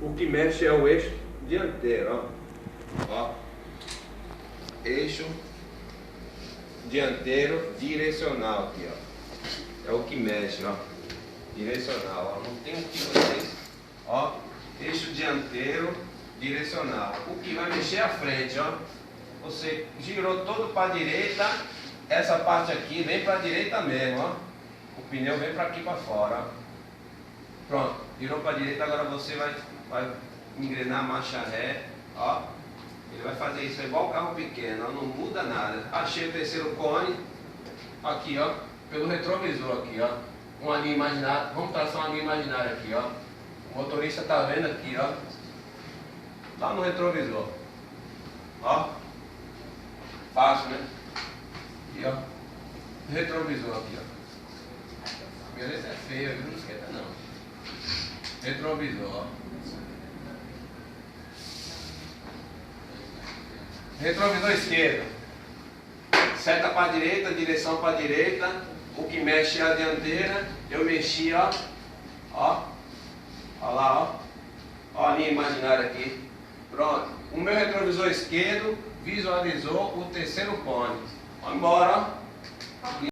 O que mexe é o eixo dianteiro, ó. Eixo dianteiro direcional aqui, ó. É o que mexe, ó. Direcional, ó. Não tem o que vocês, ó. Eixo dianteiro direcional. O que vai mexer é a frente, ó. Você girou todo para a direita, essa parte aqui vem para a direita mesmo, ó. O pneu vem para aqui para fora, ó. Pronto, virou para a direita, agora você vai engrenar a marcha ré, ó. Ele vai fazer isso, é igual um carro pequeno, ó, não muda nada. Achei o terceiro cone, aqui, ó, pelo retrovisor aqui, ó. Uma linha imaginária, vamos traçar uma linha imaginária aqui, ó. O motorista tá vendo aqui, ó. Lá no retrovisor, ó. Fácil, né? Aqui, ó. Retrovisor aqui, ó. Beleza, é feia, viu? Não esquenta não. Retrovisor, ó. Retrovisor esquerdo. Seta para a direita, direção para a direita. O que mexe é a dianteira. Eu mexi, ó. Ó. Ó lá, ó. Ó a linha imaginária aqui. Pronto. O meu retrovisor esquerdo visualizou o terceiro cone. Vamos embora, ó.